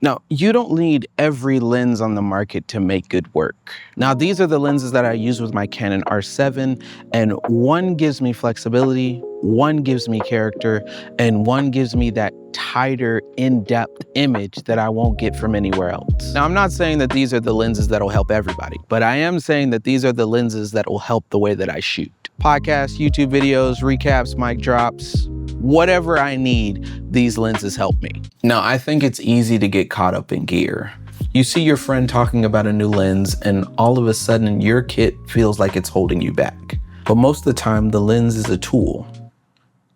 Now, you don't need every lens on the market to make good work. Now, these are the lenses that I use with my Canon R7, and one gives me flexibility, one gives me character, and one gives me that tighter, in-depth image that I won't get from anywhere else. Now, I'm not saying that these are the lenses that'll help everybody, but I am saying that these are the lenses that will help the way that I shoot. Podcasts, YouTube videos, recaps, mic drops, whatever I need, these lenses help me. Now, I think it's easy to get caught up in gear. You see your friend talking about a new lens and all of a sudden your kit feels like it's holding you back. But most of the time, the lens is a tool.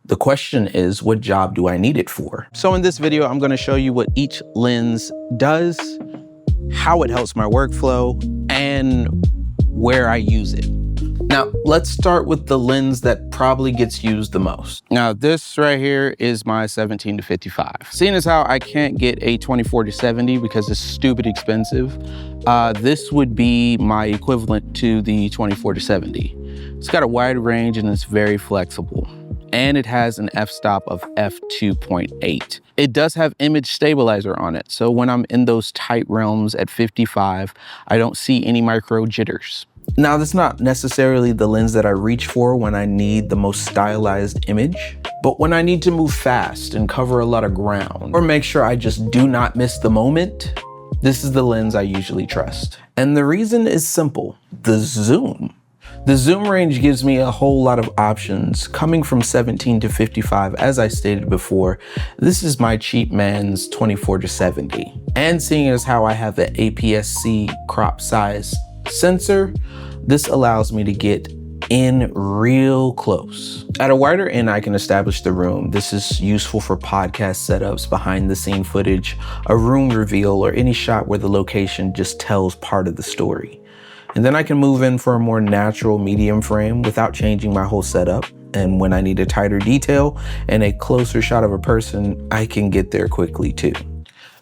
The question is, what job do I need it for? So in this video, I'm gonna show you what each lens does, how it helps my workflow, and where I use it. Now, let's start with the lens that probably gets used the most. Now, this right here is my 17-55. Seeing as how I can't get a 24-70 because it's stupid expensive, this would be my equivalent to the 24-70. It's got a wide range and it's very flexible. And it has an f-stop of f2.8. It does have image stabilizer on it, so when I'm in those tight realms at 55, I don't see any micro jitters. Now, that's not necessarily the lens that I reach for when I need the most stylized image, but when I need to move fast and cover a lot of ground, or make sure I just do not miss the moment, this is the lens I usually trust. And the reason is simple: the zoom. The zoom range gives me a whole lot of options. Coming from 17-55, as I stated before, this is my cheap man's 24-70. And seeing as how I have the APS-C crop size sensor, this allows me to get in real close. At a wider end, I can establish the room. This is useful for podcast setups, behind the scene footage, a room reveal, or any shot where the location just tells part of the story. And then I can move in for a more natural medium frame without changing my whole setup. And when I need a tighter detail and a closer shot of a person, I can get there quickly too.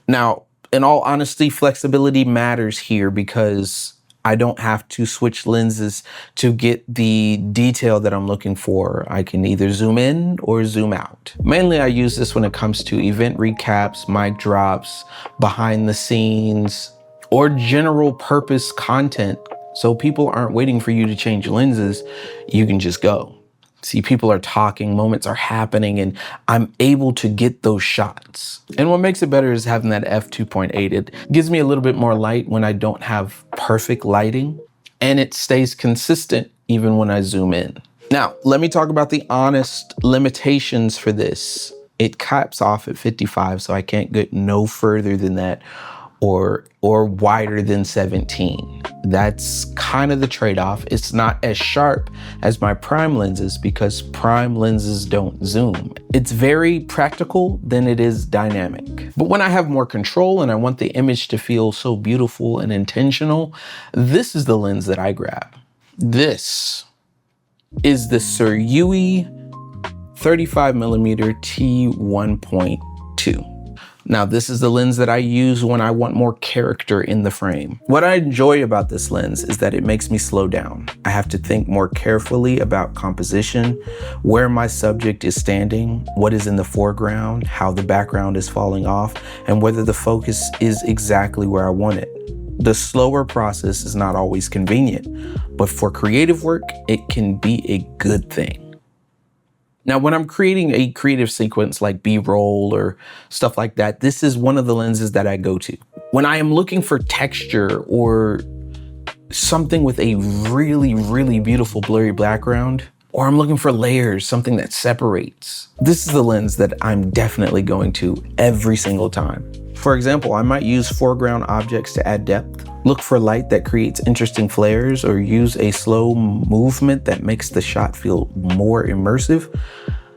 Now, in all honesty, flexibility matters here because I don't have to switch lenses to get the detail that I'm looking for. I can either zoom in or zoom out. Mainly I use this when it comes to event recaps, mic drops, behind the scenes, or general purpose content. So people aren't waiting for you to change lenses. You can just go. See, people are talking, moments are happening, and I'm able to get those shots. And what makes it better is having that f2.8. It gives me a little bit more light when I don't have perfect lighting, and it stays consistent even when I zoom in. Now, let me talk about the honest limitations for this. It caps off at 55, so I can't get no further than that, or wider than 17. That's kind of the trade-off. It's not as sharp as my prime lenses because prime lenses don't zoom. It's very practical than it is dynamic. But when I have more control and I want the image to feel so beautiful and intentional, this is the lens that I grab. This is the Sirui 35mm T1.2. Now, this is the lens that I use when I want more character in the frame. What I enjoy about this lens is that it makes me slow down. I have to think more carefully about composition, where my subject is standing, what is in the foreground, how the background is falling off, and whether the focus is exactly where I want it. The slower process is not always convenient, but for creative work, it can be a good thing. Now, when I'm creating a creative sequence like B-roll or stuff like that, this is one of the lenses that I go to. When I am looking for texture or something with a really, really beautiful blurry background, or I'm looking for layers, something that separates, this is the lens that I'm definitely going to every single time. For example, I might use foreground objects to add depth, look for light that creates interesting flares, or use a slow movement that makes the shot feel more immersive.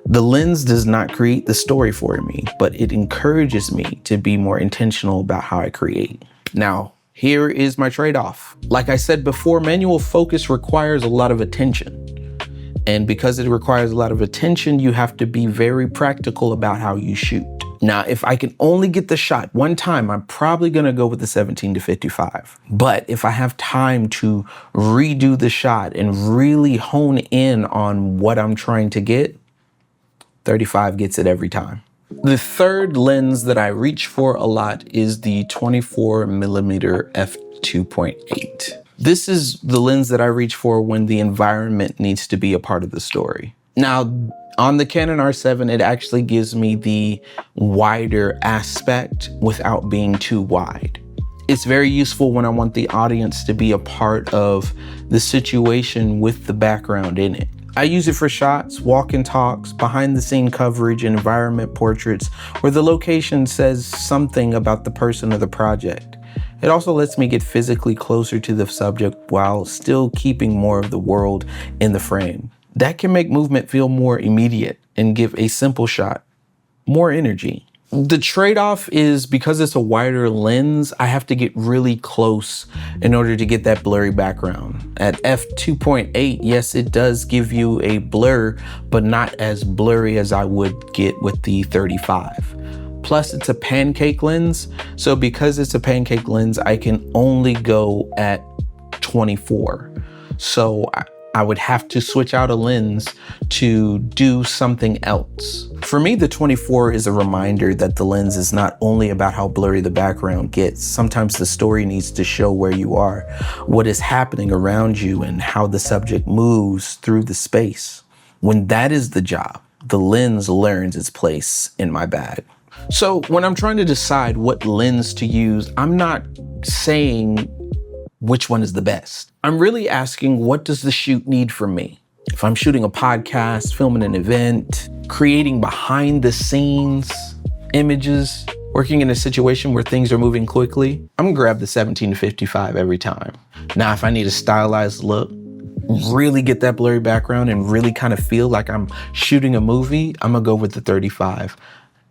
The lens does not create the story for me, but it encourages me to be more intentional about how I create. Now, here is my trade-off. Like I said before, manual focus requires a lot of attention. And because it requires a lot of attention, you have to be very practical about how you shoot. Now, if I can only get the shot one time, I'm probably gonna go with the 17-55. But if I have time to redo the shot and really hone in on what I'm trying to get, 35 gets it every time. The third lens that I reach for a lot is the 24mm f2.8. This is the lens that I reach for when the environment needs to be a part of the story. Now, on the Canon R7, it actually gives me the wider aspect without being too wide. It's very useful when I want the audience to be a part of the situation with the background in it. I use it for shots, walk and talks, behind the scene coverage, and environment portraits where the location says something about the person or the project. It also lets me get physically closer to the subject while still keeping more of the world in the frame. That can make movement feel more immediate and give a simple shot more energy. The trade-off is because it's a wider lens, I have to get really close in order to get that blurry background. At f2.8, yes, it does give you a blur, but not as blurry as I would get with the 35. Plus, it's a pancake lens, so because it's a pancake lens, I can only go at 24. So I would have to switch out a lens to do something else. For me, the 24 is a reminder that the lens is not only about how blurry the background gets. Sometimes the story needs to show where you are, what is happening around you, and how the subject moves through the space. When that is the job, the lens learns its place in my bag. So when I'm trying to decide what lens to use, I'm not saying which one is the best. I'm really asking, what does the shoot need from me? If I'm shooting a podcast, filming an event, creating behind the scenes images, working in a situation where things are moving quickly, I'm gonna grab the 17-55 every time. Now, if I need a stylized look, really get that blurry background and really kind of feel like I'm shooting a movie, I'm gonna go with the 35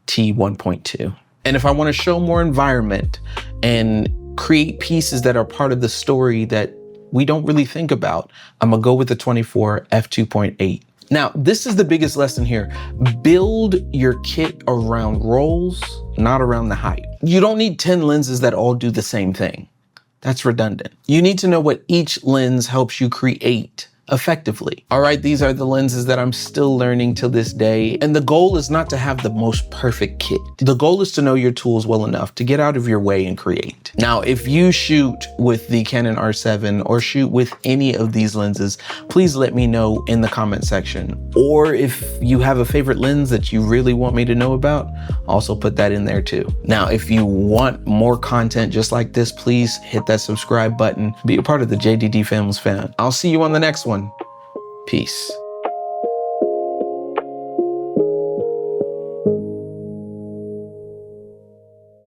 T1.2. And if I wanna show more environment and create pieces that are part of the story that we don't really think about, I'm gonna go with the 24 f2.8. Now, this is the biggest lesson here. Build your kit around roles, not around the height. You don't need 10 lenses that all do the same thing. That's redundant. You need to know what each lens helps you create effectively. All right, these are the lenses that I'm still learning to this day. And the goal is not to have the most perfect kit. The goal is to know your tools well enough to get out of your way and create. Now, if you shoot with the Canon R7 or shoot with any of these lenses, please let me know in the comment section. Or if you have a favorite lens that you really want me to know about, also put that in there too. Now, if you want more content just like this, please hit that subscribe button. Be a part of the JDD Films fam. I'll see you on the next one. Peace.